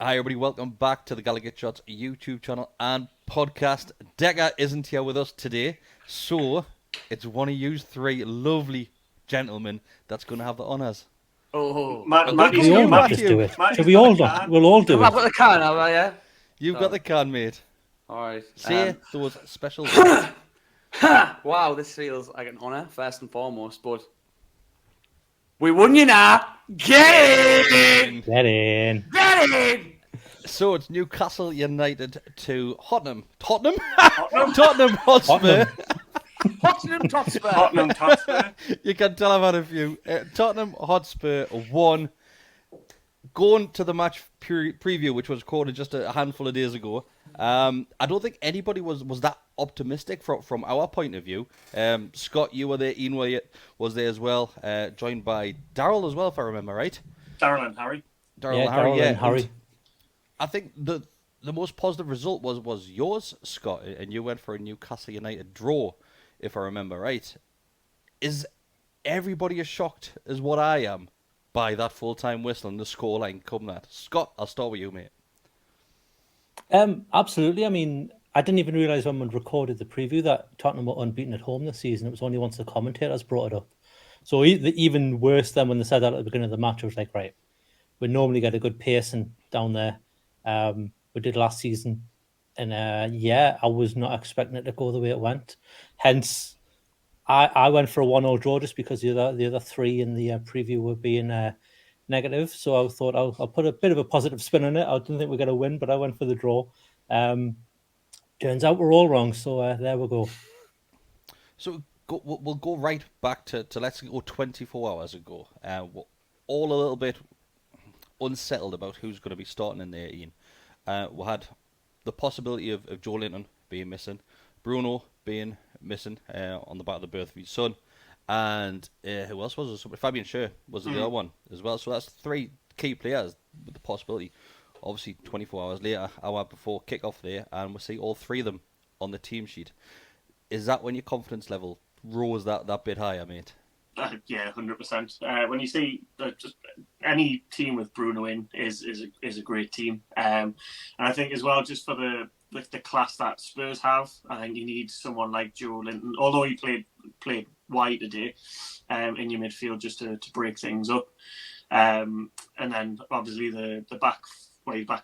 Hi everybody, welcome back to the Gallowgateshots YouTube channel and podcast. Decker isn't here with us today, so it's one of you three lovely gentlemen that's going to have the honours. Oh, Matty, We all Matthew. just do it. Matthew's Should we got all the do can. it? We'll all do I've got it. the can, have I? Yeah. You've got the can, mate. All right. Say those special words. Wow, this feels like an honour, first and foremost, but we won you now. Get in! Get in. Get in! So it's Newcastle United to Tottenham Hotspur. Tottenham. Tottenham Hotspur. Tottenham Hotspur. You can tell I've had a few. Tottenham Hotspur won. Going to the match preview, which was recorded just a handful of days ago, I don't think anybody was that optimistic from our point of view. Scott, you were there. Iain was there as well, joined by Daryl as well, if I remember right. Daryl and Harry. Daryl and Harry. I think the most positive result was yours, Scott, and you went for a Newcastle United draw, if I remember right. Is everybody as shocked as what I am by that full-time whistle and the scoreline come that? Scott, I'll start with you, mate. Absolutely. I mean, I didn't even realise when we recorded the preview that Tottenham were unbeaten at home this season. It was only once the commentators brought it up. So even worse than when they said that at the beginning of the match, I was like, right, we normally get a good pacing down there. We did last season. And I was not expecting it to go the way it went. Hence, I went for a 1-0 draw just because the other three in the preview were being negative. So I thought I'll put a bit of a positive spin on it. I didn't think we were going to win, but I went for the draw. Turns out we're all wrong. So there we go. So we'll go right back to let's go 24 hours ago. We're all a little bit unsettled about who's going to be starting in there, Iain. We had the possibility of Joe Linton being missing, Bruno being missing on the back of the birth of his son, and who else was there? Fabian Schär was the other one as well. So that's three key players with the possibility. Obviously, 24 hours later, hour before kick-off there, and we'll see all three of them on the team sheet. Is that when your confidence level rose that bit higher, mate? Yeah, 100%. When you see just any team with Bruno in is a great team, and I think as well just for the class that Spurs have, I think you need someone like Joe Linton. Although he played wide today, in your midfield just to break things up, and then obviously the back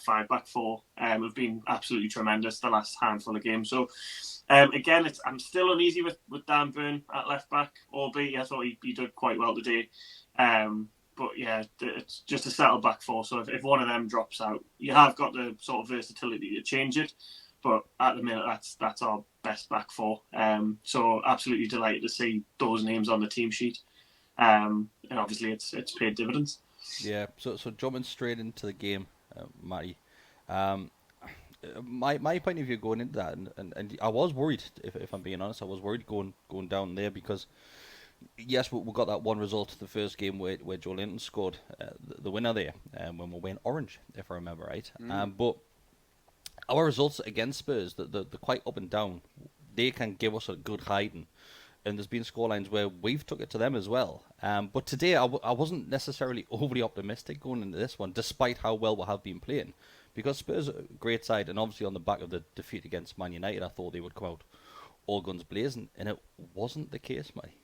five, back four have been absolutely tremendous the last handful of games. So. Again, I'm still uneasy with Dan Burn at left back, albeit I thought he did quite well today. But yeah, it's just a settled back four. So if one of them drops out, you have got the sort of versatility to change it. But at the minute, that's our best back four. So absolutely delighted to see those names on the team sheet. And obviously, it's paid dividends. Yeah. So jumping straight into the game, Matty. My point of view going into that, and I was worried, if I'm being honest, I was worried going down there because, yes, we got that one result the first game where Joe Linton scored the winner there when we went orange, if I remember right. But our results against Spurs, they're quite up and down. They can give us a good hiding. And there's been scorelines where we've took it to them as well. But today I wasn't necessarily overly optimistic going into this one, despite how well we have been playing. Because Spurs are a great side, and obviously on the back of the defeat against Man United, I thought they would come out all guns blazing, and it wasn't the case, Matty.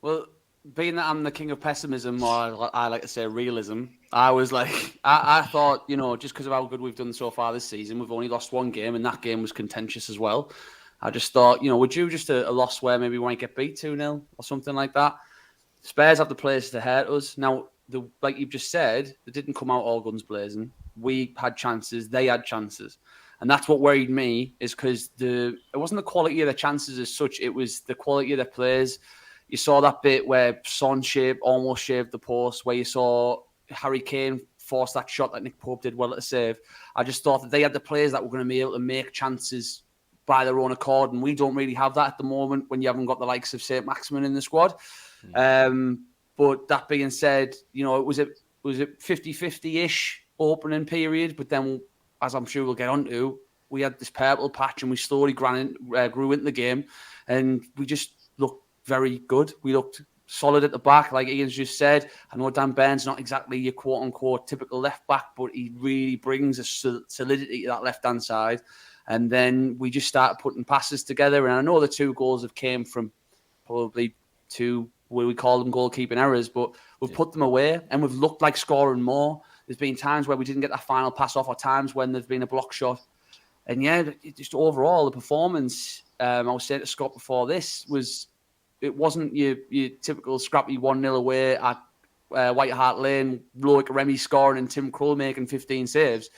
Well, being that I'm the king of pessimism, or I like to say realism, I was like, I thought, just because of how good we've done so far this season, we've only lost one game, and that game was contentious as well. I just thought, would you just a loss where maybe we might get beat 2-0 or something like that? Spurs have the players to hurt us. Now, like you've just said, they didn't come out all guns blazing. We had chances, they had chances. And that's what worried me, is because it wasn't the quality of the chances as such, it was the quality of the players. You saw that bit where Son almost shaved the post, where you saw Harry Kane force that shot that Nick Pope did well at the save. I just thought that they had the players that were going to be able to make chances by their own accord, and we don't really have that at the moment when you haven't got the likes of St. Maximin in the squad. But that being said, it was a 50-50-ish opening period, but then, as I'm sure we'll get onto, we had this purple patch and we slowly grew into the game, and we just looked very good. We looked solid at the back, like Ian's just said. I know Dan Burns not exactly your quote-unquote typical left-back, but he really brings a solidity to that left-hand side. And then we just started putting passes together. And I know the 2 goals have came from probably 2, where we call them goalkeeping errors, but we've put them away and we've looked like scoring more. There's been times where we didn't get that final pass off, or times when there's been a block shot. And just overall, the performance, I was saying to Scott before this, it wasn't your typical scrappy 1-0 away at White Hart Lane, Loic Remy scoring and Tim Krul making 15 saves.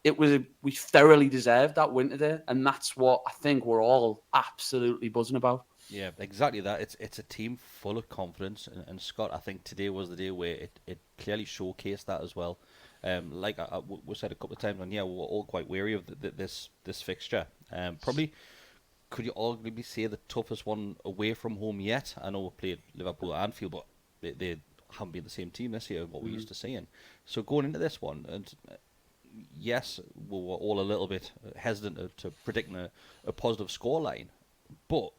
We thoroughly deserved that win today, and that's what I think we're all absolutely buzzing about. Yeah, exactly that. It's a team full of confidence, and Scott, I think today was the day where it clearly showcased that as well. Like we said a couple of times, and we were all quite wary of this fixture. Probably, could you arguably say the toughest one away from home yet? I know we played Liverpool at Anfield, but they haven't been the same team this year, what we used to seeing. So going into this one, and yes, we were all a little bit hesitant to predicting a positive scoreline, but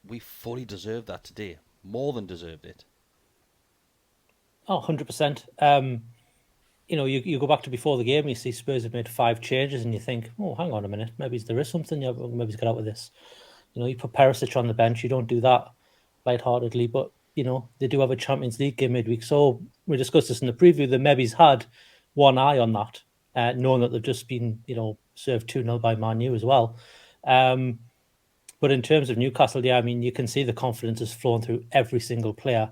we fully deserved that today. More than deserved it. Oh, 100%. You go back to before the game, and you see Spurs have made 5 changes, and you think, oh, hang on a minute, maybe there is something, maybe he's got out with this. You put Perisic on the bench, you don't do that lightheartedly, but, they do have a Champions League game midweek. So we discussed this in the preview, that maybe's had one eye on that, knowing that they've just been, served 2-0 by Man U as well. But in terms of Newcastle, you can see the confidence has flown through every single player.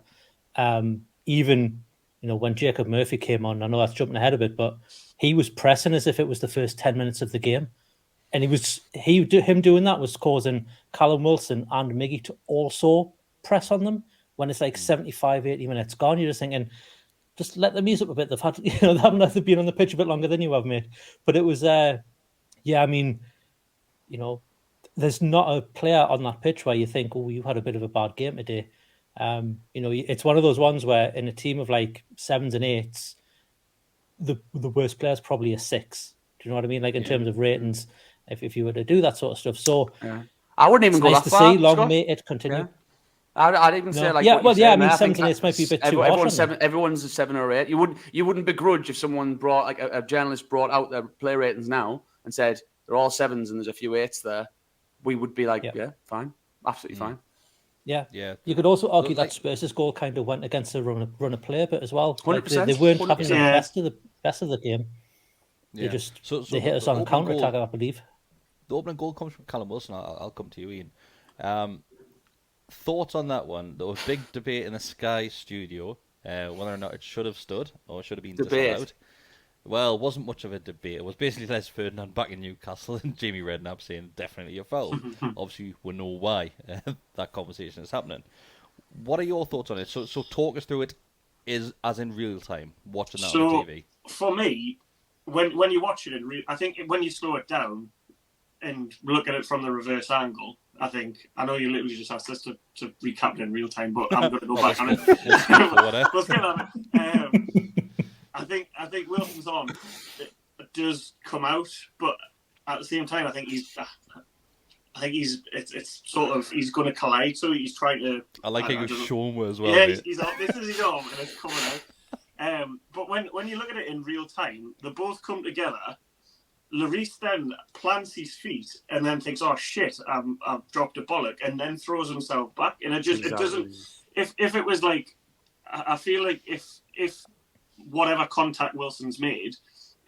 Even, when Jacob Murphy came on, I know that's jumping ahead a bit, but he was pressing as if it was the first 10 minutes of the game. And him doing that was causing Callum Wilson and Miggy to also press on them when it's like 75, 80 minutes gone. You're just thinking, just let them ease up a bit. They've had, they haven't been on the pitch a bit longer than you have, mate. But it was, there's not a player on that pitch where you think, oh, you had a bit of a bad game today. It's one of those ones where in a team of like 7s and 8s, the worst player is probably a 6. Do you know what I mean? Like in terms of ratings, if you were to do that sort of stuff. So I wouldn't even go nice that to far. See, long may it continue. Yeah. I'd even say like 7s and 8s might be a bit too harsh. Everyone's a 7 or 8. You wouldn't begrudge if someone brought like a journalist brought out their play ratings now and said they're all 7s and there's a few 8s there. We would be like, yeah fine, absolutely fine. Yeah. You could also argue that Spurs' goal kind of went against the run of play a bit as well. 100%. They weren't having the best of the game. Yeah. They hit us on counter attack, I believe. The opening goal comes from Callum Wilson. I'll come to you, Ian. Thoughts on that one? There was a big debate in the Sky studio whether or not it should have stood or should have been disallowed. Well, it wasn't much of a debate. It was basically Les Ferdinand back in Newcastle and Jamie Redknapp saying definitely a foul. Obviously, we know why that conversation is happening. What are your thoughts on it? So talk us through it as in real time, watching that on TV. For me, when you watch it I think when you slow it down and look at it from the reverse angle, I know you literally just asked us to recap it in real time, but I'm going to go back on it. Let's get on it. I think Wilson's on. It does come out, but at the same time, I think it's sort of he's going to collide, so he's trying to. I like how you're shown as well. Yeah, he's on. This is his arm, and it's coming out. But when you look at it in real time, they both come together. Lloris then plants his feet and then thinks, "Oh shit, I've dropped a bollock," and then throws himself back. And it doesn't. If it was like, I feel like if whatever contact Wilson's made,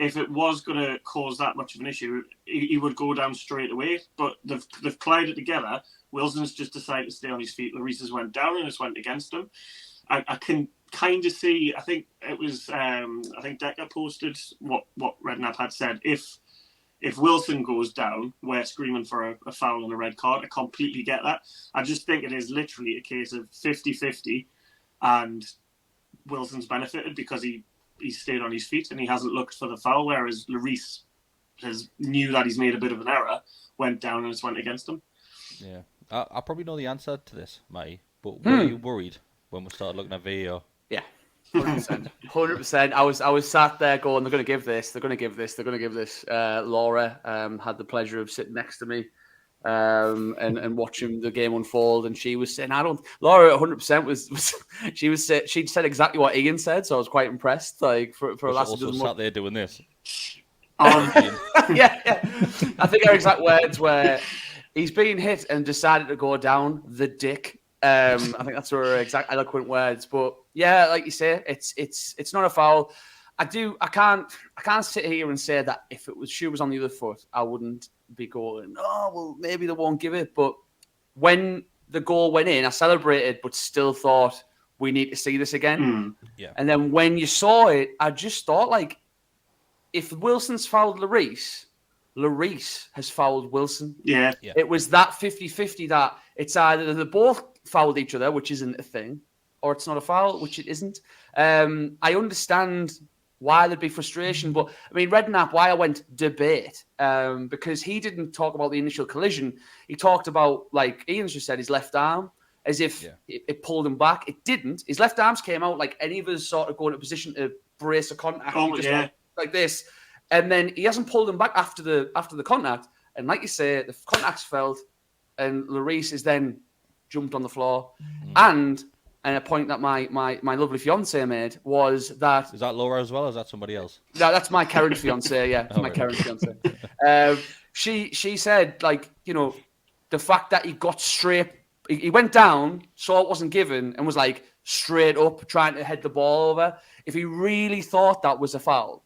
if it was going to cause that much of an issue, he would go down straight away. But they've collided together. Wilson's just decided to stay on his feet. Lloris has went down and just went against him. I can kind of see. I think it was. I think Decker posted what Redknapp had said. If Wilson goes down, we're screaming for a foul and a red card. I completely get that. I just think it is literally a case of 50-50, and Wilson's benefited because he stayed on his feet and he hasn't looked for the foul, whereas Lloris knew that he's made a bit of an error, went down and just went against him. Yeah, I probably know the answer to this, Matty, but were you worried when we started looking at VAR? Yeah, 100%. 100%. I was sat there going, they're going to give this. Laura had the pleasure of sitting next to me and watching the game unfold. And she was saying, Laura 100% was she said exactly what Iain said. So I was quite impressed. Like for a lass who doesn't sat there doing this. yeah. I think her exact words were, he's being hit and decided to go down the dick. I think that's her exact eloquent words. But yeah, like you say, it's not a foul. I can't sit here and say that if shoe was on the other foot, I wouldn't be going, oh well, maybe they won't give it. But when the goal went in, I celebrated, but still thought we need to see this again. Yeah. And then when you saw it, I just thought, like, if Wilson's fouled Lloris has fouled Wilson. Yeah. It was that 50-50 that it's either they both fouled each other, which isn't a thing, or it's not a foul, which it isn't. I understand why there'd be frustration, but I mean, Redknapp, why I went debate, because he didn't talk about the initial collision. He talked about, like Iain's just said, his left arm, as if it pulled him back. It didn't. His left arms came out like any of us sort of go in a position to brace a contact. Like this, and then he hasn't pulled him back after the contact. And like you say, the contact's felt, and Lloris is then jumped on the floor. And a point that my lovely fiance made was that, is that Laura as well, or is that somebody else? No, that's my current fiance. Yeah, my current fiance. She said, like, you know, the fact that he got straight, he went down, saw it wasn't given, and was like straight up trying to head the ball over. If he really thought that was a foul,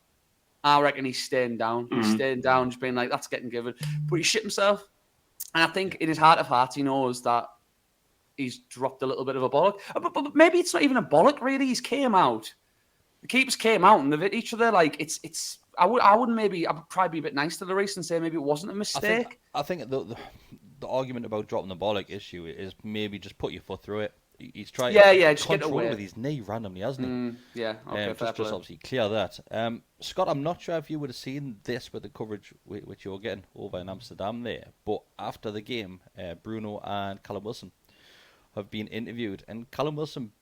I reckon he's staying down. He's staying down, just being like, that's getting given. But he shit himself. And I think in his heart of hearts, he knows that he's dropped a little bit of a bollock. But maybe it's not even a bollock, really. He's came out. The keepers came out and they've hit each other. Like, I would probably be a bit nice to Lloris and say maybe it wasn't a mistake. I think the argument about dropping the bollock issue is maybe just put your foot through it. He's trying to just get away with his knee randomly, hasn't he? Okay, just obviously clear that. Scott, I'm not sure if you would have seen this with the coverage which you're getting over in Amsterdam there, but after the game, Bruno and Callum Wilson have been interviewed, and Callum Wilson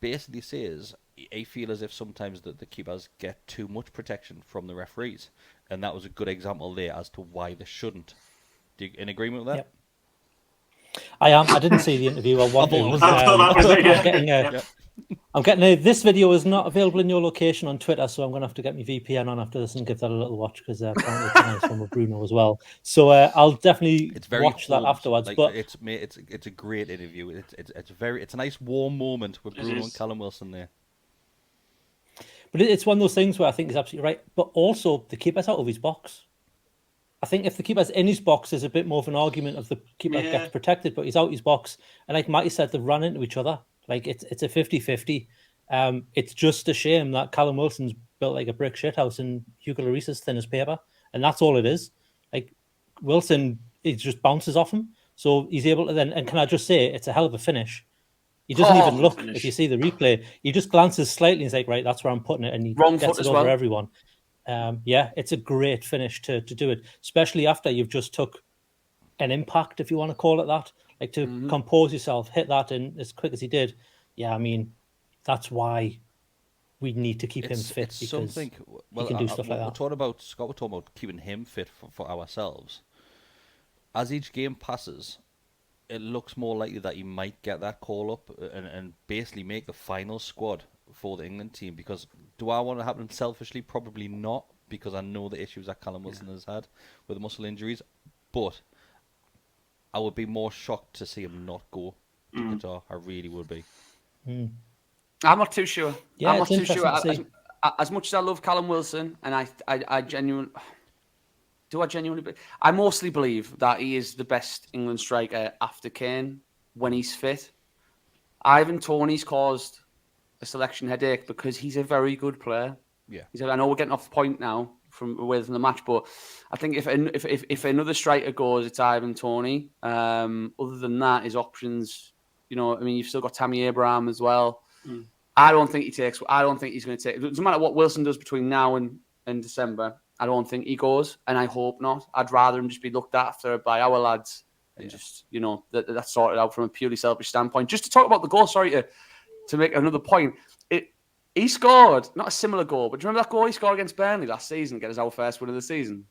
basically says he feels as if sometimes the keepers get too much protection from the referees, and that was a good example there as to why they shouldn't. Do you in agreement with that? Yep. I am. I didn't see the interview. I want to. I'm getting this video is not available in your location on Twitter, so I'm going to have to get my VPN on after this and give that a little watch, because apparently it's a nice one with Bruno as well. So I'll definitely watch that afterwards. Like, but it's a great interview. It's a nice warm moment with Bruno and Callum Wilson there. But it's one of those things where I think he's absolutely right. But also the keeper's out of his box. I think if the keeper's in his box, there's a bit more of an argument of the keeper gets protected, but he's out his box. And like Matty said, they've run into each other. Like, it's a 50-50. It's just a shame that Callum Wilson's built like a brick shithouse and Hugo Lloris is thin as paper. And that's all it is. Like, Wilson, it just bounces off him. So he's able to then, and can I just say, it's a hell of a finish. He doesn't even look, if you see the replay, he just glances slightly and he's like, right, that's where I'm putting it. And he gets it over everyone. It's a great finish to do it, especially after you've just took an impact, if you want to call it that, like to compose yourself, hit that in as quick as he did. Yeah, I mean, that's why we need to keep him fit, because he can do stuff like that. We're talking about keeping him fit for ourselves. As each game passes, it looks more likely that he might get that call up and basically make the final squad for the England team. Because do I want to happen selfishly? Probably not, because I know the issues that Callum Wilson has had with muscle injuries. But I would be more shocked to see him not go to Qatar. I really would be. I'm not too sure. Yeah, I'm not too sure. As much as I love Callum Wilson, and I genuinely... I mostly believe that he is the best England striker after Kane when he's fit. Ivan Toney's caused a selection headache because he's a very good player. Yeah, I know we're getting off the point now from away from the match, but I think if another striker goes, it's Ivan Toney. Other than that, his options, you've still got Tammy Abraham as well. I don't think he's going to take. It doesn't matter what Wilson does between now and December. I don't think he goes, and I hope not. I'd rather him just be looked after by our lads and just, that's sorted out from a purely selfish standpoint. Just to talk about the goal, sorry to make another point. He scored, not a similar goal, but do you remember that goal he scored against Burnley last season, get us our first win of the season?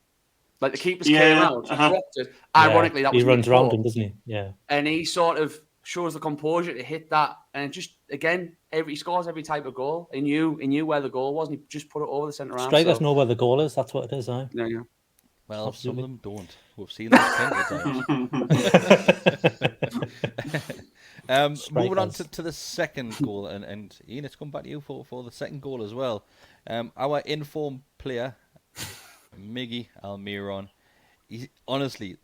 Like the keepers came out, dropped it. Ironically, that was he runs Nick around Pope. him, doesn't he? Yeah. And he sort of shows the composure to hit that, and just again, he scores every type of goal. He knew where the goal was, and he just put it over the centre arm. Strikers know where the goal is. That's what it is, eh? Yeah. Well, Absolutely. some of them don't. We've seen this plenty of times. Moving on to the second goal, and Iain, it's come back to you for the second goal as well. Our informed player, Miggy Almiron. Honestly,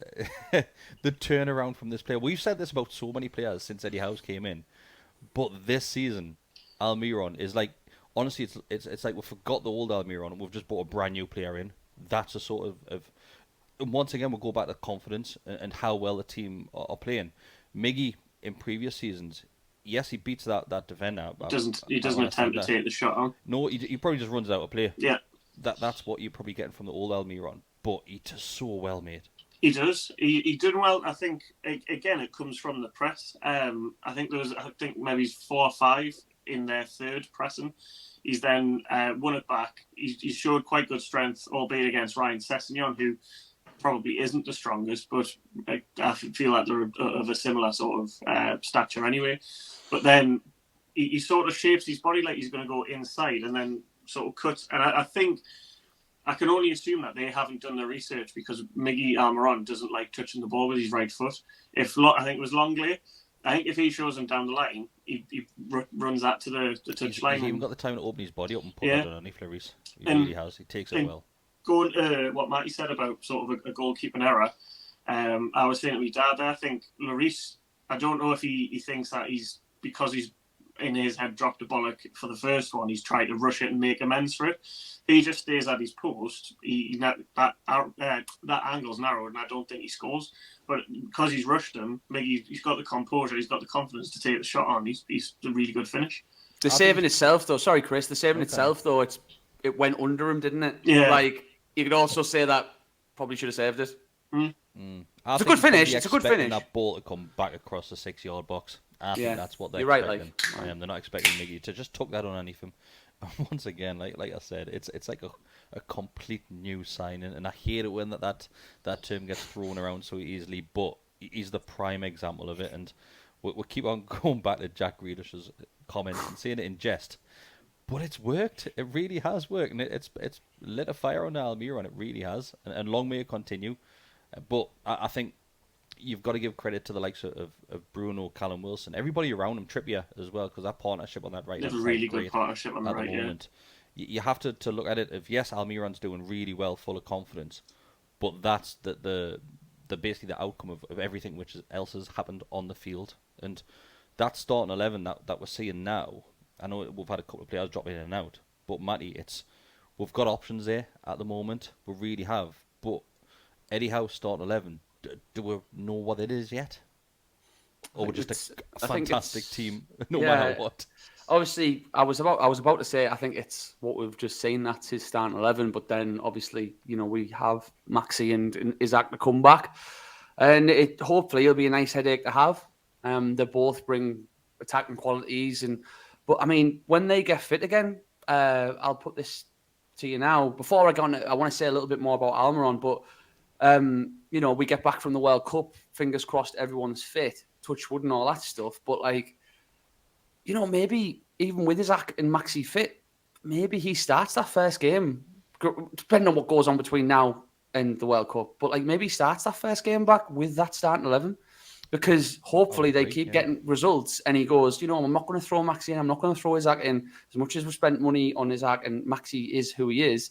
the turnaround from this player. We've said this about so many players since Eddie Howe's came in, but this season, Almiron is like, honestly, it's like we forgot the old Almiron and we've just brought a brand new player in. That's a sort of and once again we'll go back to confidence and how well the team are playing. Miggy in previous seasons, yes, he beats that defender. He doesn't attempt to take the shot on. No, he probably just runs out of play. Yeah, that's what you're probably getting from the old Almiron. But he does so well, mate. He does. He did well. I think again it comes from the press. I think maybe 4 or 5 in their third pressing. He's then won it back. He showed quite good strength, albeit against Ryan Sessegnon, who probably isn't the strongest, but I feel like they're of a similar sort of stature anyway. But then he sort of shapes his body like he's going to go inside and then sort of cuts. And I think I can only assume that they haven't done the research because Miggy Almiron doesn't like touching the ball with his right foot. I think it was Longley. I think if he shows him down the line, he runs that to the touch line. He's even got the time to open his body up and put that underneath Lloris. He really has. He takes it well. Going what Matty said about sort of a goalkeeping error, I was saying to my dad, I think Lloris, I don't know if he thinks that because he's in his head dropped a bollock for the first one, he's tried to rush it and make amends for it. He just stays at his post. That angle's narrowed, and I don't think he scores. But because he's rushed him, maybe he's got the composure, he's got the confidence to take the shot on. He's a really good finish. The saving itself, though. Sorry, Chris. The saving itself, though, it went under him, didn't it? Yeah. Like you could also say that probably should have saved it. It's a good finish. It's a good finish. That ball to come back across the 6-yard box. I think that's what they're expecting. Right, they're not expecting Miggy to just tuck that underneath him. Once again, like I said, it's like a complete new signing, and I hate it when that term gets thrown around so easily. But he's the prime example of it, and we keep on going back to Jack Grealish's comments and saying it in jest. But it's worked. It really has worked, and it's lit a fire on Almiron. It really has, and long may it continue. But I think you've got to give credit to the likes of Bruno, Callum Wilson, everybody around him, Trippier as well, because that partnership on that right There's a really good partnership on the right moment. You have to look at it of, yes, Almiron's doing really well, full of confidence, but that's the basically the outcome of everything which else has happened on the field. And that starting 11 that we're seeing now, I know we've had a couple of players drop in and out, but Matty, we've got options there at the moment. We really have. But Eddie Howe starting 11, do we know what it is yet? Or we're just a fantastic team, no matter what? Obviously, I was about to say I think it's what we've just seen. That's his starting 11. But then obviously, we have Maxi and Isaac to come back, and hopefully it'll be a nice headache to have. They both bring attacking qualities, but I mean, when they get fit again, I'll put this to you now. Before I go on, I want to say a little bit more about Almiron, but we get back from the World Cup, fingers crossed, everyone's fit, touch wood and all that stuff. But maybe even with Isaac and Maxi fit, maybe he starts that first game, depending on what goes on between now and the World Cup. But maybe he starts that first game back with that starting 11. Because hopefully they keep getting results, and he goes, I'm not going to throw Maxi in, I'm not going to throw Isaac in. As much as we've spent money on Isaac and Maxi is who he is,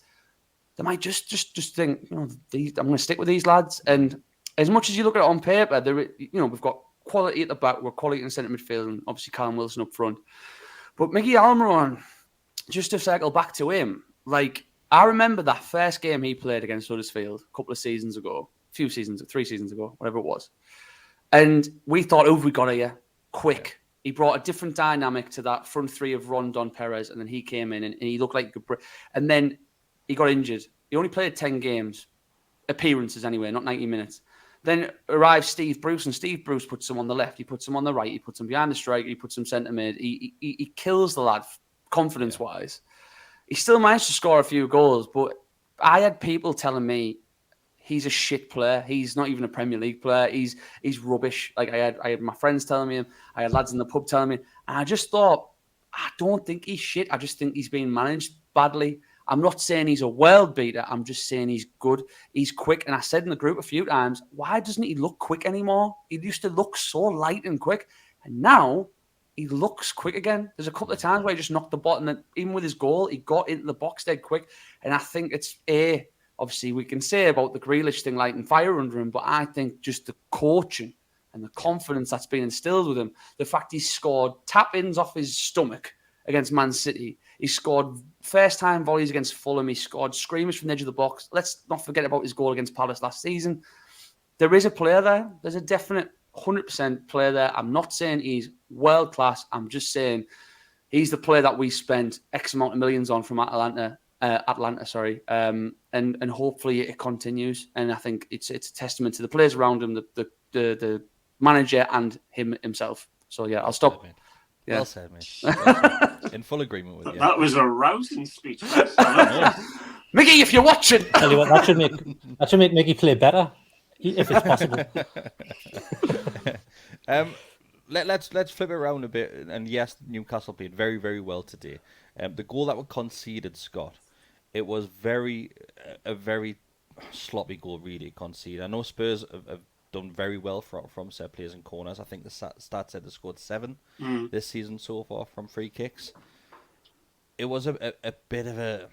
they might just think, I'm going to stick with these lads. And as much as you look at it on paper, we've got quality at the back, we're quality in centre midfield, and obviously Callum Wilson up front. But Miggy Almiron, just to circle back to him, I remember that first game he played against Huddersfield a couple of seasons ago, 3 seasons ago, whatever it was. And we thought, we got here quick. He brought a different dynamic to that front three of Rondon, Perez, and then he came in and he looked like he could. And then he got injured. He only played 10 games, appearances anyway, not 90 minutes. Then arrives Steve Bruce, and Steve Bruce puts him on the left, he puts him on the right, he puts him behind the striker, he puts him centre mid. He kills the lad confidence-wise. He still managed to score a few goals, but I had people telling me he's a shit player. He's not even a Premier League player. He's rubbish. Like I had my friends telling me, I had lads in the pub telling me, and I just thought, I don't think he's shit. I just think he's being managed badly. I'm not saying he's a world beater. I'm just saying he's good. He's quick. And I said in the group a few times, why doesn't he look quick anymore? He used to look so light and quick. And now he looks quick again. There's a couple of times where he just knocked the ball. And even with his goal, he got into the box dead quick. And I think it's obviously we can say about the Grealish thing lighting fire under him, but I think just the coaching and the confidence that's been instilled with him, the fact he scored tap-ins off his stomach against Man City. He scored first-time volleys against Fulham. He scored screamers from the edge of the box. Let's not forget about his goal against Palace last season. There is a player there. There's a definite 100% player there. I'm not saying he's world-class. I'm just saying he's the player that we spent X amount of millions on from Atlanta, and hopefully it continues. And I think it's a testament to the players around him, the manager and himself. So, yeah, I'll stop. Yeah. Well said, mate. In full agreement with you. That was a rousing speech. Mickey, if you're watching. Tell you what, that should make Mickey play better, if it's possible. Let's flip it around a bit. And yes, Newcastle played very, very well today. The goal that was conceded, Scott, it was a very sloppy goal, really, conceded. I know Spurs have done very well from set plays and corners. I think the stats said they scored 7 this season so far from free kicks. It was a bit of a...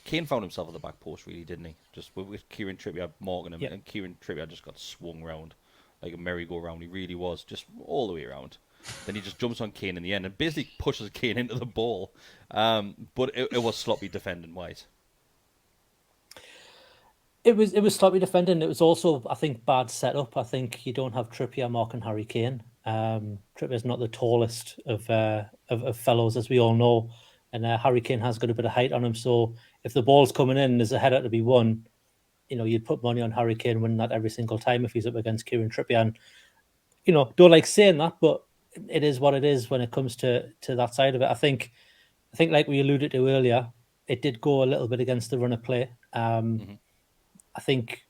Kane found himself at the back post, really, didn't he? Just with Kieran Trippier marking him, and Kieran Trippier just got swung round like a merry-go-round. He really was, just all the way around. Then he just jumps on Kane in the end and basically pushes Kane into the ball. But it was sloppy defending-wise. It was sloppy defending. It was also, I think, bad setup. I think you don't have Trippier marking Harry Kane. Trippier's not the tallest of fellows, as we all know, and Harry Kane has got a bit of height on him. So if the ball's coming in and there's a header to be won, you'd put money on Harry Kane winning that every single time if he's up against Kieran Trippier. And don't like saying that, but it is what it is when it comes to that side of it. I think like we alluded to earlier, it did go a little bit against the run of play. I think,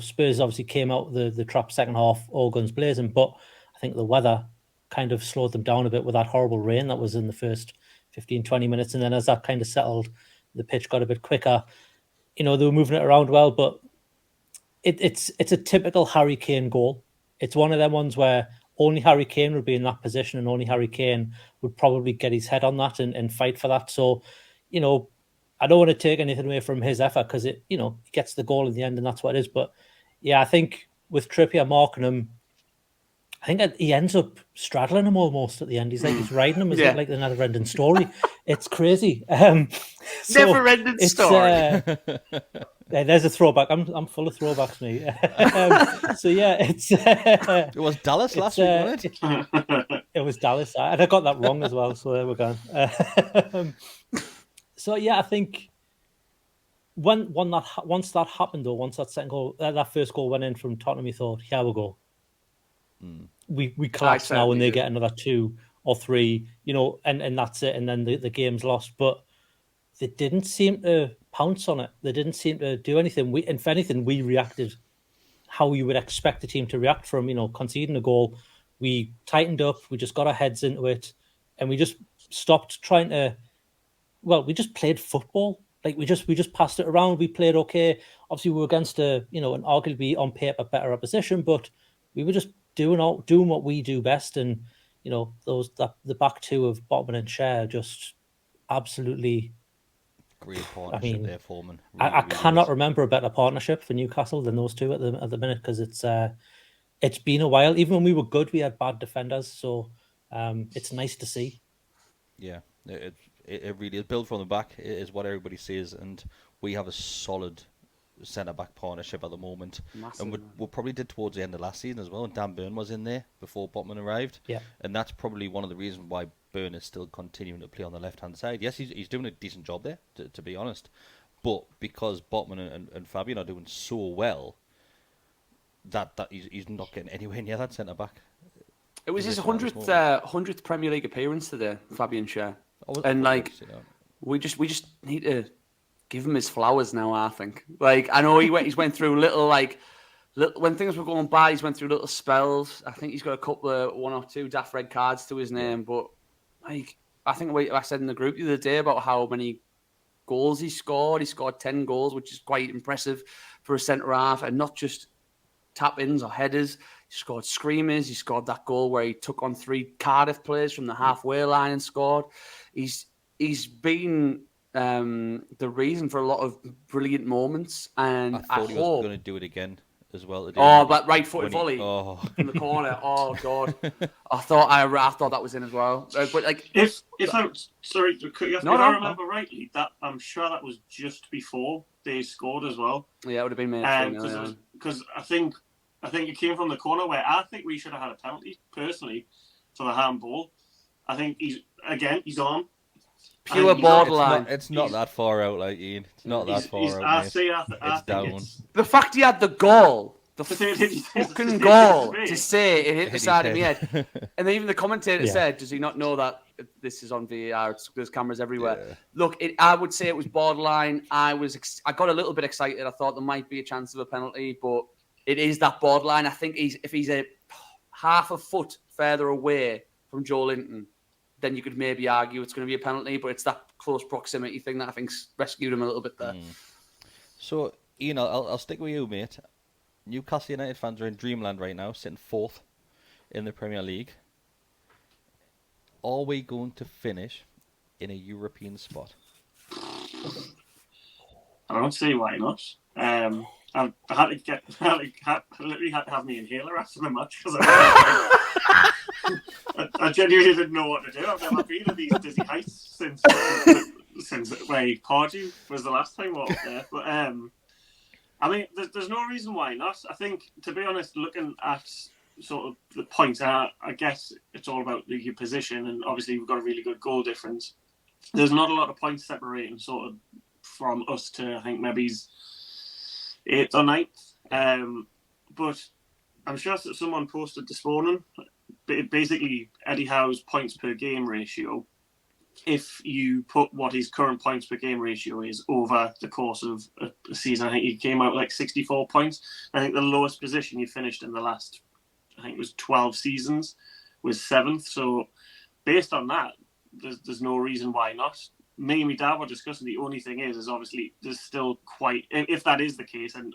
Spurs obviously came out the trap second half, all guns blazing, but I think the weather kind of slowed them down a bit with that horrible rain that was in the first 15, 20 minutes. And then as that kind of settled, the pitch got a bit quicker. They were moving it around well, but it's a typical Harry Kane goal. It's one of them ones where only Harry Kane would be in that position and only Harry Kane would probably get his head on that and fight for that. So, I don't want to take anything away from his effort because he gets the goal in the end and that's what it is. But yeah, I think with Trippier marking him, I think he ends up straddling him almost at the end. He's riding him as like the never-ending story. It's crazy. Never-ending story. There's a throwback. I'm full of throwbacks, mate. So yeah, it's. It was Dallas last week, wasn't it? It was Dallas, and I got that wrong as well. So there we go. So yeah, I think once that happened, though, once that second goal, that first goal went in from Tottenham, you thought, here we go. We collapse now, and they get another 2 or 3, and that's it, and then the game's lost. But they didn't seem to pounce on it. They didn't seem to do anything. If anything, we reacted how you would expect a team to react from conceding a goal. We tightened up. We just got our heads into it, and we just stopped trying to. Well, we just played football. Like we just passed it around. We played okay. Obviously, we were against an arguably on paper better opposition, but we were just doing what we do best. And the back two of Botman and Cher just absolutely great partnership there, Foreman. Really, I cannot remember a better partnership for Newcastle than those two at the minute because it's been a while. Even when we were good, we had bad defenders. So it's nice to see. Yeah, it really is. Built from the back is what everybody says, and we have a solid centre-back partnership at the moment. Massive, and we probably did towards the end of last season as well, and Dan Burn was in there before Botman arrived. Yeah. And that's probably one of the reasons why Burn is still continuing to play on the left-hand side. Yes, he's doing a decent job there, to be honest, but because Botman and Fabian are doing so well, that he's not getting anywhere near that centre-back. It was his 100th Premier League appearance today, Fabian Cher. And we just need to give him his flowers now. I think. Like I know he's went through little when things were going bad, he's went through little spells. I think he's got a couple of 1 or 2 daft red cards to his name, but like I think I said in the group the other day about how many goals he scored. He scored 10 goals, which is quite impressive for a centre half, and not just tap-ins or headers. He scored screamers. He scored that goal where he took on 3 Cardiff players from the halfway line and scored. He's been the reason for a lot of brilliant moments, and I thought he was hope going to do it again as well today. Oh, that right-footed volley in the corner. Oh God, I thought that was in as well. But like, if I sorry to cut you off, if I remember rightly, that I'm sure that was just before they scored as well. Yeah, it would have been made. Because I think it came from the corner where I think we should have had a penalty personally for the handball. I think he's on. Pure borderline. It's not that far out, like Ian. It's not that far out. It's down. The fact he had the goal, fucking goal, to say it hit the side of my head, and then even the commentator said, "Does he not know that this is on VAR? There's cameras everywhere." Yeah. Look, I would say it was borderline. I got a little bit excited. I thought there might be a chance of a penalty, but it is that borderline. I think if he's a half a foot further away from Joe Linton, then you could maybe argue it's going to be a penalty, but it's that close proximity thing that I think's rescued him a little bit there. So, Ian, I'll stick with you, mate. Newcastle United fans are in dreamland right now, sitting 4th in the Premier League. Are we going to finish in a European spot? I don't see why not. I literally had to have my inhaler after the match because I genuinely didn't know what to do. I've never been at these dizzy heights since Pardew was the last time I was there. But I mean, there's no reason why not. I think, to be honest, looking at sort of the points, I guess it's all about your position, and obviously we've got a really good goal difference. There's not a lot of points separating sort of from us to, I think, maybe 8th or 9th. But I'm sure that someone posted this morning, basically Eddie Howe's points per game ratio. If you put what his current points per game ratio is over the course of a season, I think he came out like 64 points. I think the lowest position you finished in the last, I think it was 12 seasons, was 7th. So based on that, there's no reason why not. Me and my dad were discussing, the only thing is obviously there's still quite, if that is the case, and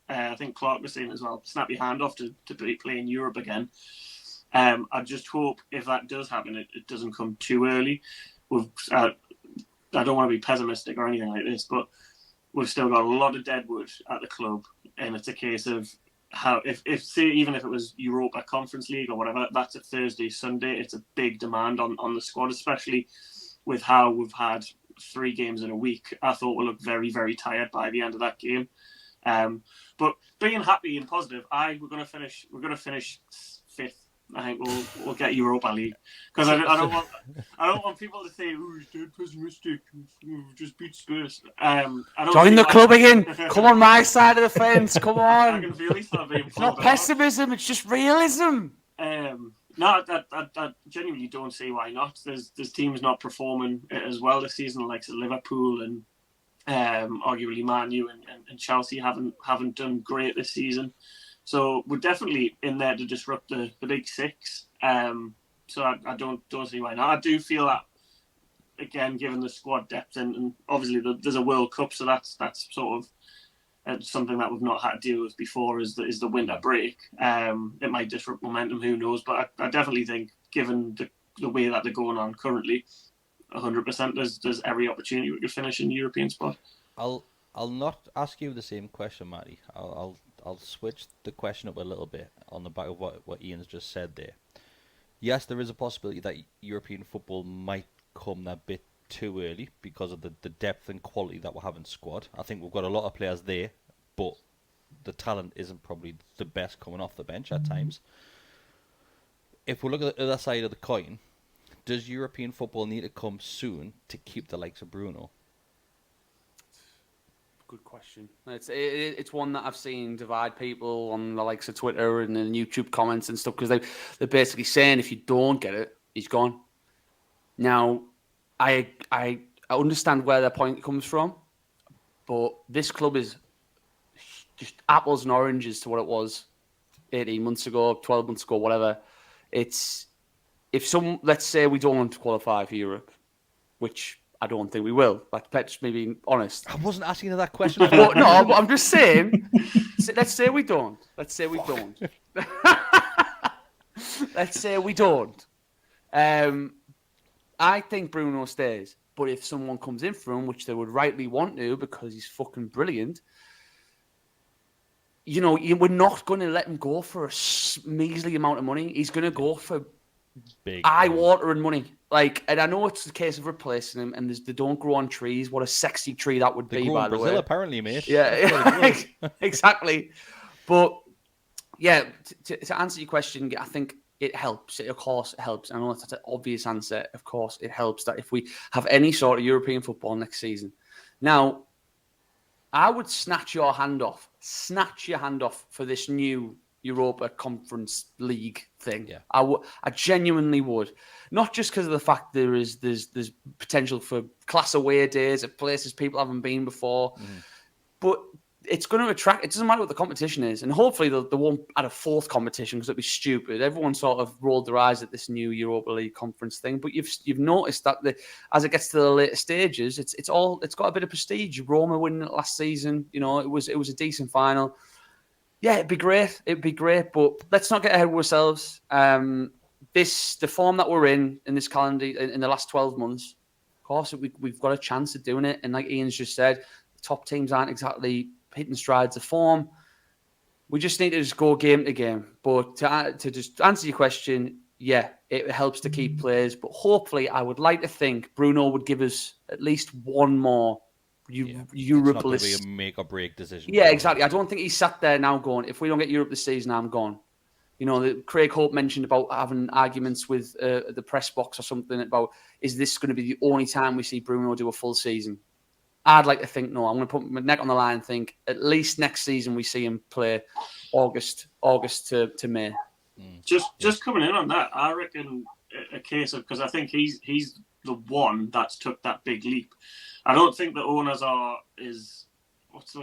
I think Clark was saying as well, snap your hand off to play in Europe again. I just hope if that does happen, it doesn't come too early. I don't want to be pessimistic or anything like this, but we've still got a lot of deadwood at the club, and it's a case of how, if say, even if it was Europa Conference League or whatever, that's a Thursday, Sunday, it's a big demand on the squad, especially with how we've had 3 games in a week. I thought we'll look very, very tired by the end of that game. But being happy and positive, we're going to finish 5th. I think we'll get Europa League, because I don't want people to say, "Oh, he's dead pessimistic. Just beat Spurs." Join the club again. Come on my side of the fence. Come on. I can feel he's not being. It's not pessimism. It's just realism. No, I genuinely don't see why not. There's teams not performing as well this season, like Liverpool and arguably Man U and Chelsea haven't done great this season. So we're definitely in there to disrupt the big 6. So I don't see why not. I do feel that, again, given the squad depth and obviously there's a World Cup, so that's sort of something that we've not had to deal with before is the winter break. It might disrupt momentum, who knows? But I definitely think, given the way that they're going on currently, 100%, there's every opportunity we could finish in the European spot. I'll not ask you the same question, Matty. I'll switch the question up a little bit on the back of what Ian's just said there. Yes, there is a possibility that European football might come a bit too early because of the depth and quality that we have in squad. I think we've got a lot of players there, but the talent isn't probably the best coming off the bench at times. If we look at the other side of the coin, does European football need to come soon to keep the likes of Bruno? Good question. It's one that I've seen divide people on the likes of Twitter and in YouTube comments and stuff, because they're basically saying if you don't get it, he's gone. Now, I understand where their point comes from, but this club is just apples and oranges to what it was 18 months ago, 12 months ago, whatever. Let's say we don't qualify for Europe, which I don't think we will. Like, let's me being honest. I wasn't asking you that question. But I'm just saying. Let's say we don't. Let's say we don't. Let's say we don't. I think Bruno stays. But if someone comes in for him, which they would rightly want to because he's fucking brilliant, we're not going to let him go for a measly amount of money. He's going to go for big eye-watering money. And I know it's the case of replacing him, and they don't grow on trees. What a sexy tree that would be, by the way. Brazil, apparently, mate. Yeah, exactly. But, yeah, to answer your question, I think it helps. Of course, it helps. I know that's an obvious answer. Of course, it helps that if we have any sort of European football next season. Now, I would snatch your hand off for this new Europa Conference League thing. Yeah. I genuinely would. Not just because of the fact there's potential for class away days at places people haven't been before, but it's going to attract. It doesn't matter what the competition is, and hopefully they won't add a fourth competition because it'd be stupid. Everyone sort of rolled their eyes at this new Europa League conference thing, but you've noticed that as it gets to the later stages, it's got a bit of prestige. Roma winning it last season, it was a decent final. Yeah, it'd be great. But let's not get ahead of ourselves. The form that we're in this calendar in the last 12 months, of course, we've got a chance of doing it. And like Iain's just said, the top teams aren't exactly hitting strides of form. We just need to just go game to game. But to just answer your question, yeah, it helps to keep players. But hopefully, I would like to think Bruno would give us at least one more Europe. It's not going to be a make or break decision. Yeah, exactly. I don't think he's sat there now going, if we don't get Europe this season, I'm gone. Craig Hope mentioned about having arguments with the press box or something about, is this going to be the only time we see Bruno do a full season? I'd like to think no. I'm going to put my neck on the line and think at least next season we see him play August to May. Just coming in on that, I reckon a case of, because I think he's the one that's took that big leap. I don't think the owners is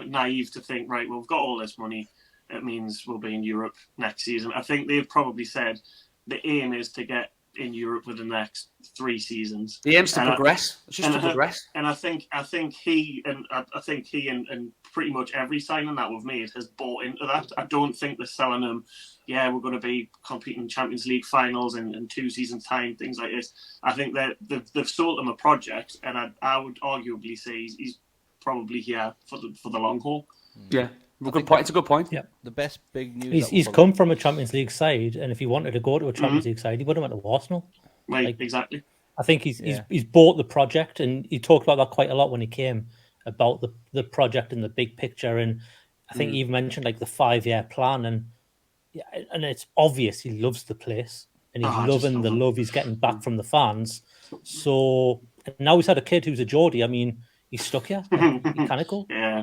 naive to think, right, well, we've got all this money, it means we'll be in Europe next season. I think they've probably said the aim is to get in Europe within the next 3 seasons. The aim's to progress. It's just to progress. And I think he and pretty much every signing that we've made has bought into that. I don't think they're selling them, we're going to be competing in Champions League finals in 2 seasons' time, things like this. I think that they've sold him a project, and I would arguably say he's probably here for the long haul. Yeah. Good point. It's a good point. Yeah. The best big news. He's come from a Champions League side, and if he wanted to go to a Champions League side, he would have went to Arsenal. Right, exactly. I think he's bought the project, and he talked about that quite a lot when he came, about the project and the big picture. And I think he even mentioned the 5-year plan, and it's obvious he loves the place, and he's loving the love he's getting back from the fans. So and now he's had a kid who's a Geordie. I mean, he's stuck here. Mechanical. Yeah,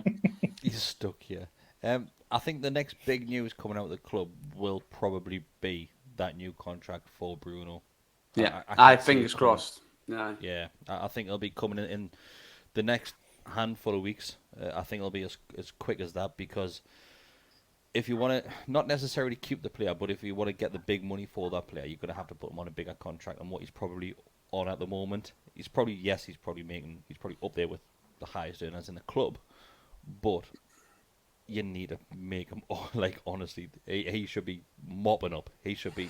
he's stuck here. I think the next big news coming out of the club will probably be that new contract for Bruno. Yeah, I fingers crossed. Yeah, I think it'll be coming in the next handful of weeks. I think it'll be as quick as that, because if you want to not necessarily keep the player, but if you want to get the big money for that player, you're going to have to put him on a bigger contract than what he's probably on at the moment. He's probably up there with the highest earners in the club, but you need to make him, honestly, he should be mopping up. He should be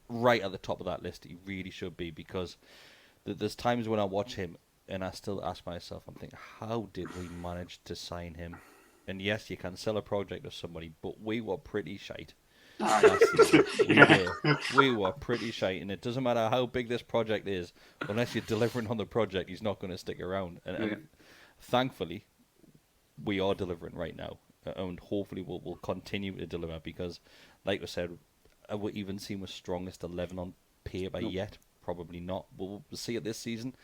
right at the top of that list. He really should be, because there's times when I watch him and I still ask myself, I'm thinking, how did we manage to sign him? And yes, you can sell a project to somebody, but we were pretty shite. We were pretty shite, and it doesn't matter how big this project is, unless you're delivering on the project, he's not going to stick around. And thankfully, we are delivering right now, and hopefully we'll continue to deliver, because, like I said, have we even seen the strongest 11 on paper yet? Probably not. We'll see it this season.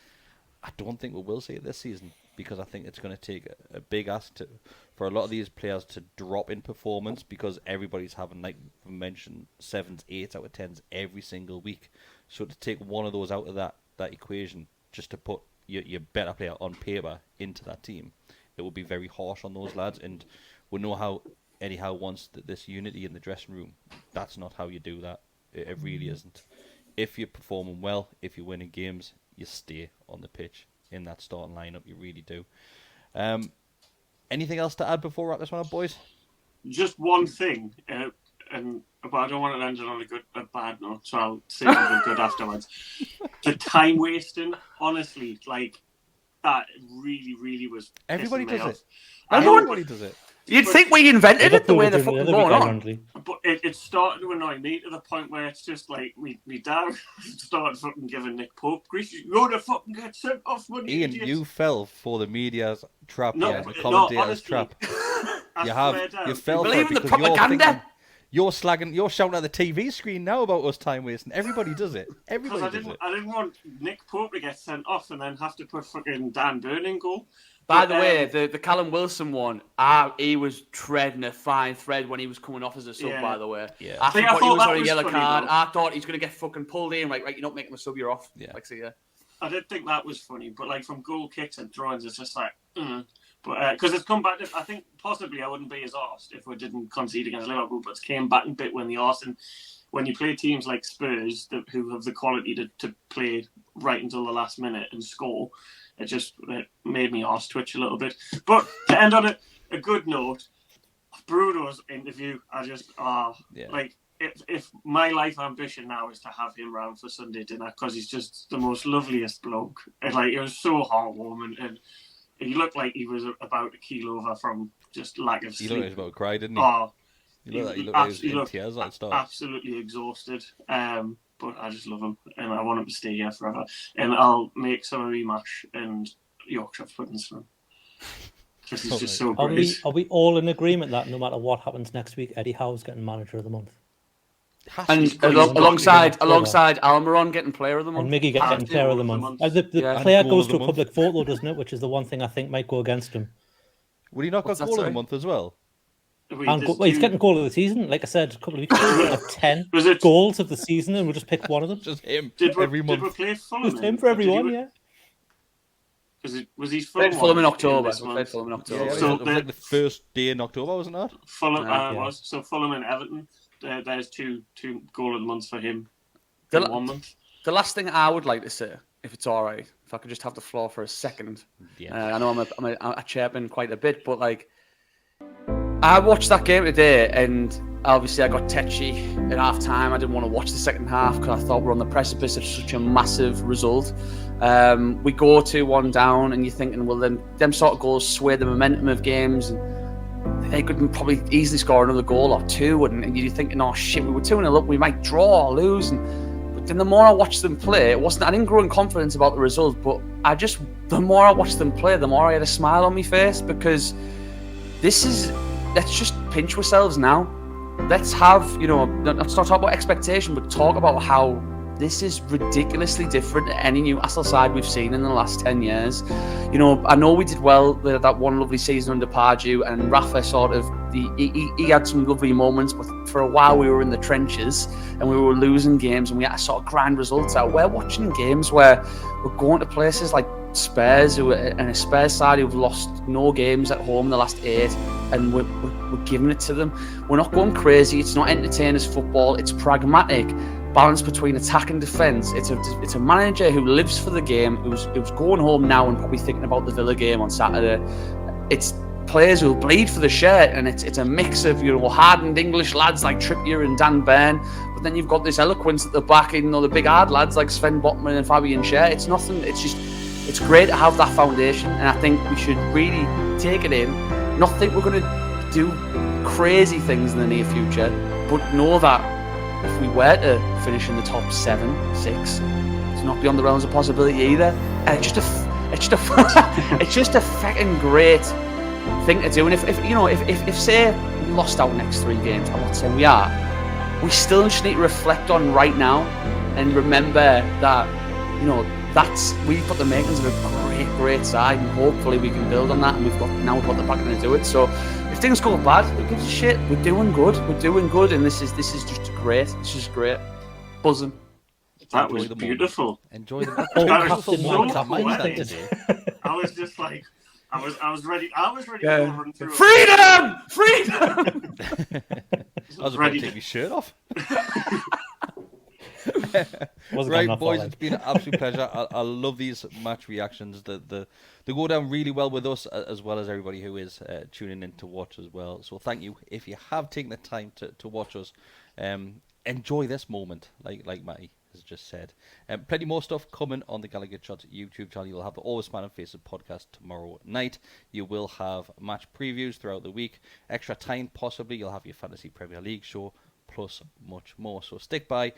I don't think we will see it this season, because I think it's going to take a big ask for a lot of these players to drop in performance, because everybody's having, like we mentioned, 7s, 8s out of 10s every single week. So to take one of those out of that equation, just to put your better player on paper into that team, it would be very harsh on those lads. And we know how Eddie Howe wants this unity in the dressing room. That's not how you do that. It really isn't. If you're performing well, if you're winning games, you stay on the pitch in that starting lineup. You really do. Anything else to add before we wrap this one up, boys? Just one thing, but I don't want to end it on a bad note, so I'll say something good afterwards. The time wasting, honestly, like that really, really was. Everybody does it. Everybody does it. You'd think we invented it the way they're fucking going on. But it started to annoy me to the point where it's just like me dad started fucking giving Nick Pope grief. You're gonna fucking get sent off, money. Ian, you fell for the media's trap, the commentator's trap. You fell for it because you're shouting at the TV screen now about us time wasting. Everybody does it. Everybody does it. I didn't want Nick Pope to get sent off and then have to put fucking Dan Burn in goal. By the way, the Callum Wilson one, he was treading a fine thread when he was coming off as a sub, by the way. Yeah. I thought he was on a yellow card. I thought he's going to get fucking pulled in. Right, you're not making a sub, you're off. Yeah. I did think that was funny, but like from goal kicks and drawings, it's just like, But because it's come back, I think possibly I wouldn't be as arsed if we didn't concede against Liverpool, but it came back a bit when the arse. And when you play teams like Spurs who have the quality to play right until the last minute and score, it made me arse twitch a little bit. But to end on a good note, Bruno's interview, like if my life ambition now is to have him round for Sunday dinner because he's just the most loveliest bloke. And like it was so heartwarming, and he looked like he was about a kilo over from just lack of sleep. He looked like he was about to cry, didn't he? He looked like he was in tears at the start. Absolutely exhausted. But I just love him, and I want him to stay here forever. And I'll make some rematch and Yorkshire puddings for him. This is just so great. Are we all in agreement that no matter what happens next week, Eddie Howe's getting manager of the month? And alongside Almiron getting player of the month. And Miggy getting player of the month. The player goes to a public vote, doesn't it? Which is the one thing I think might go against him. Would he not got goal of the month as well? He's getting goal of the season. Like I said a couple of weeks ago, he had 10 goals of the season, and we'll just pick one of them. Just him every month. Did we play Fulham? Just him for everyone, yeah. Was he Fulham in October? Fulham in October. Yeah, so it was like the first day in October, wasn't it? Fulham was. So Fulham and Everton. There's two goal of the months for him. In 1 month. The last thing I would like to say, if it's all right, if I could just have the floor for a second. Yeah. I know I'm a chairman quite a bit, but like, I watched that game today, and obviously I got tetchy at half time. I didn't want to watch the second half because I thought we're on the precipice of such a massive result. We go 2-1 down, and you're thinking, well, then them sort of goals sway the momentum of games, and they could probably easily score another goal or two, and you're thinking, oh shit, we were 2-0 up, we might draw or lose. But then the more I watched them play, I didn't grow in confidence about the result, but the more I watched them play, the more I had a smile on my face, because let's just pinch ourselves now. Let's have, let's not talk about expectation, but talk about how this is ridiculously different to any Newcastle side we've seen in the last 10 years. I know we did well with that one lovely season under Pardew, and Rafa he had some lovely moments, but for a while we were in the trenches and we were losing games and we had sort of grind results out. We're watching games where we're going to places like Spurs, and a Spurs side who've lost no games at home in the last 8, and we're giving it to them. We're not going crazy. It's not entertainers football. It's pragmatic, balance between attack and defence. It's a manager who lives for the game, who's going home now and probably thinking about the Villa game on Saturday. It's players who'll bleed for the shirt, and it's a mix of hardened English lads like Trippier and Dan Burn, but then you've got this eloquence at the back, the big hard lads like Sven Botman and Fabian Schär. It's nothing. It's great to have that foundation, and I think we should really take it in. Not think we're going to do crazy things in the near future, but know that if we were to finish in the top 7, 6, it's not beyond the realms of possibility either. And it's just a fucking great thing to do. And if say we lost our next 3 games, I'm not saying we are, we still just need to reflect on right now and remember that we've got the makings of a great side, and hopefully we can build on that, and we've got the backing to do it. So if things go bad, who gives a shit? We're doing good, and this is just great. It's just great. Buzzing. That was beautiful. Enjoy the That was so poetic. I was just like, I was ready. I was ready to Yeah. go run through. Freedom! Freedom! I was about to take my shirt off. Wasn't Right, enough boys, for it's been an absolute pleasure. I love these match reactions. They go down really well with us, as well as everybody who is tuning in to watch as well. So thank you. If you have taken the time to watch us, enjoy this moment, like Matty has just said. Plenty more stuff coming on the Gallowgateshots YouTube channel. You'll have the Always Smiling Faces podcast tomorrow night. You will have match previews throughout the week. Extra time, possibly. You'll have your Fantasy Premier League show, plus much more. So stick by.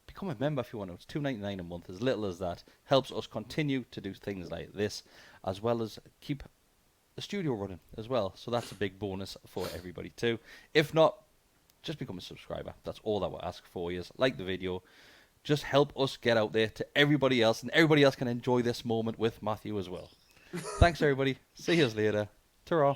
Become a member if you want to. It's $2.99 a month, as little as that. Helps us continue to do things like this, as well as keep the studio running as well. So that's a big bonus for everybody too. If not, just become a subscriber. That's all that we'll ask for you. Like the video. Just help us get out there to everybody else, and everybody else can enjoy this moment with Matthew as well. Thanks, everybody. See you later. Ta-ra.